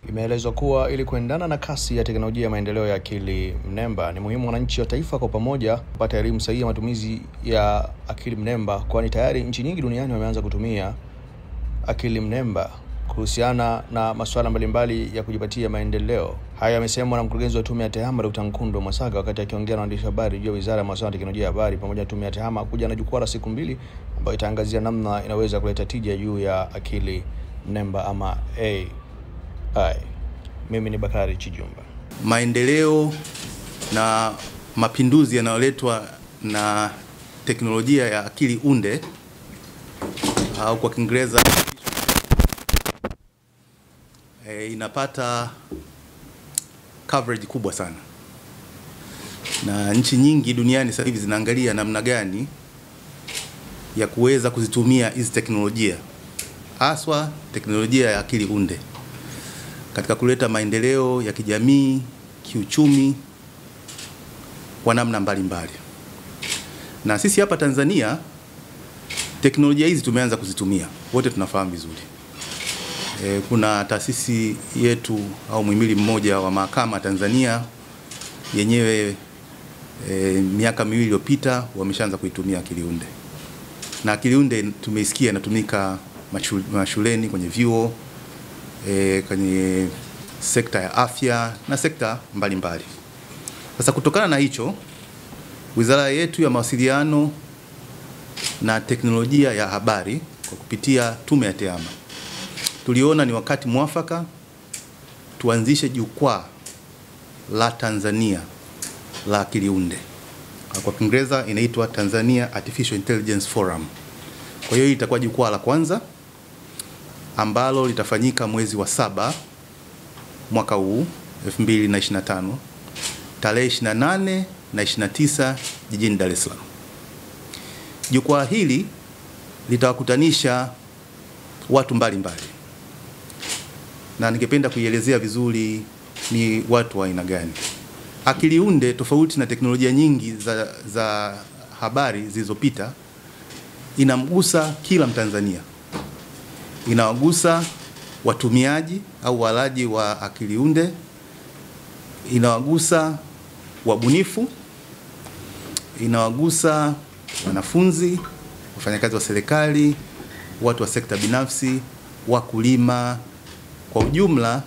Imeelezwa kuwa ili kuendana na kasi ya teknolojia ya maendeleo ya akili mnemba, ni muhimu wananchi wa taifa kwa pamoja kupata elimu sahihi ya matumizi ya akili mnemba, kwani tayari nchi nyingi duniani wameanza kutumia akili mnemba kuhusiana na masuala mbalimbali ya kujipatia maendeleo. Haya yamesemwa na mkurugenzi wa Tume ya TEHAMA Dr. Nkundo Mwasaga wakati akiongea na waandishi habari juu ya Wizara ya Masuala ya Teknolojia ya Habari pamoja na Tume ya TEHAMA kuja na jukwaa la siku 2 ambayo itaangazia namna inaweza kuleta tija juu ya akili mnemba ama AI. Mimi ni Bakari Chijumba. Maendeleo na mapinduzi yanayoletwa na teknolojia ya akili unde au kwa Kiingereza inapata coverage kubwa sana, na nchi nyingi duniani sasa hivi zinaangalia namna gani ya kuweza kuzitumia hizi teknolojia, haswa teknolojia ya akili unde katika kuleta maendeleo ya kijamii, kiuchumi kwa namna mbalimbali. Na sisi hapa Tanzania teknolojia hizi tumeanza kuzitumia, wote tunafahamu vizuri. Kuna taasisi yetu au muhimili mmoja wa mahakama Tanzania yenyewe miaka 2 iliyopita wameshaanza kuitumia akili unde. Na akili unde tumeisikia inatumika mashuleni, kwenye vyuo, kwenye sekta ya afya na sekta mbalimbali. Sasa kutokana na hicho, Wizara yetu ya Mawasiliano na Teknolojia ya Habari kwa kupitia Tume ya TEHAMA tuliona ni wakati mwafaka tuanzishe jukwaa la Tanzania la akili unde. Kwa Kiingereza inaitwa Tanzania Artificial Intelligence Forum. Kwa hiyo itakuwa jukwaa la kwanza ambalo litafanyika mwezi wa 7 mwaka huu 2025, tarehe 28 na 29 jijini Dar es Salaam. Jukwaa hili litawakutanisha watu mbalimbali, na ningependa kuielezea vizuri ni watu wa aina gani. Akili unde, tofauti na teknolojia nyingi za habari zilizopita, inamgusa kila Mtanzania. Inawagusa watumiaji au walaji wa akili unde, inawagusa wabunifu, inawagusa wanafunzi, wafanyakazi wa serikali, watu wa sekta binafsi, wakulima. Kwa ujumla,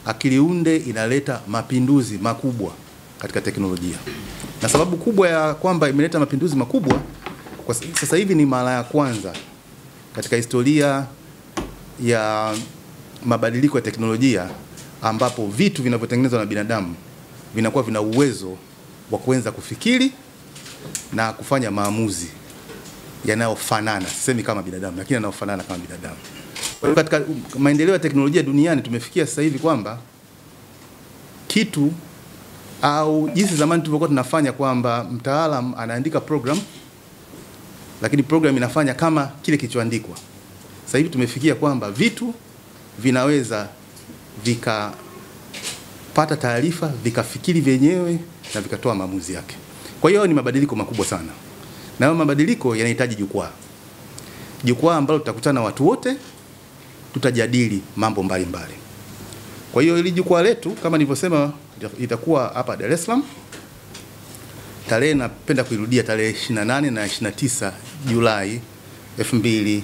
akili unde inaleta mapinduzi makubwa katika teknolojia. Na sababu kubwa ya kwamba imeleta mapinduzi makubwa, kwa sasa hivi ni mara ya kwanza katika historia ya mabadiliko ya teknolojia ambapo vitu vinavyotengenezwa na binadamu vinakuwa vina uwezo wa kuanza kufikiri na kufanya maamuzi yanayofanana, sisemi kama binadamu, lakini yanayofanana kama binadamu. Kwa hiyo katika maendeleo ya teknolojia duniani tumefikia sasa hivi kwamba kitu au jinsi zamani tulivyokuwa tunafanya kwamba mtaalamu anaandika program lakini program inafanya kama kile kilichoandikwa. Sasa hivi tumefikia kwamba vitu vinaweza vikapata taarifa, vikafikiri vyenyewe na vikatoa maamuzi yake. Kwa hiyo ni mabadiliko makubwa sana. Na hayo mabadiliko yanahitaji jukwaa. Jukwaa ambalo tutakutana watu wote, tutajadili mambo mbalimbali. Kwa hiyo ili jukwaa letu kama nilivyosema itakuwa hapa Dar es Salaam. Tarehe napenda kuirudia tarehe 28 na 29 Julai 2025.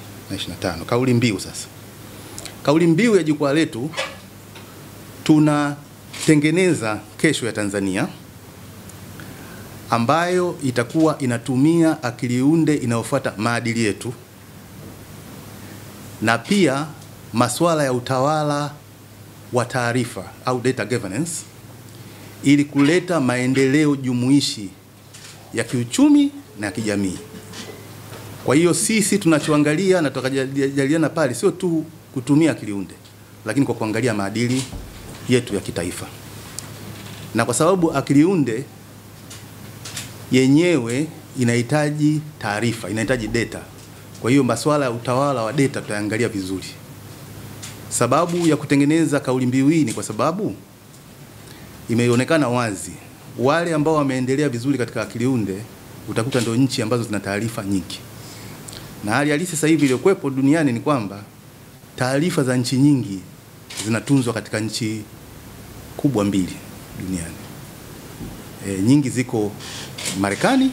Kauli mbiu sasa. Kauli mbiu ya jukwaa letu, tunatengeneza kesho ya Tanzania, ambayo itakuwa inatumia akili unde inayofuata maadili yetu na pia masuala ya utawala wa taarifa au data governance, ili kuleta maendeleo jumuishi ya kiuchumi na kijamii. Kwa hiyo sisi tunachoangalia na tutakajadiliana pale sio tu kutumia akili unde, lakini kwa kuangalia maadili yetu ya kitaifa. Na kwa sababu akili unde yenyewe inahitaji taarifa, inahitaji data. Kwa hiyo masuala ya utawala wa data tutaangalia vizuri. Sababu ya kutengeneza kauli mbiu hii ni kwa sababu imeonekana wazi wale ambao wameendelea vizuri katika akili unde utakuta ndio nchi ambazo zina taarifa nyingi. Na hali halisi sasa hivi iliyokuwepo duniani ni kwamba taarifa za nchi nyingi zinatunzwa katika nchi kubwa 2 duniani. Nyingi ziko Marekani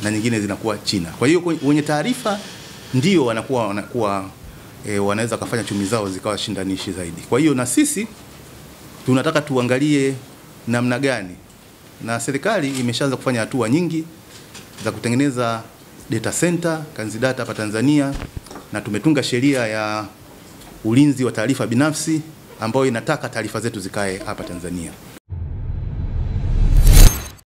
na nyingine zinakuwa China. Kwa hiyo wenye taarifa ndio wanakuwa wanaweza kufanya chumi zao zikawa shindanishi zaidi. Kwa hiyo na sisi tunataka tuangalie namna gani, na serikali imeshaanza kufanya hatua nyingi za kutengeneza data center kanzidata hapa Tanzania, na tumetunga sheria ya ulinzi wa taarifa binafsi ambayo inataka taarifa zetu zikae hapa Tanzania.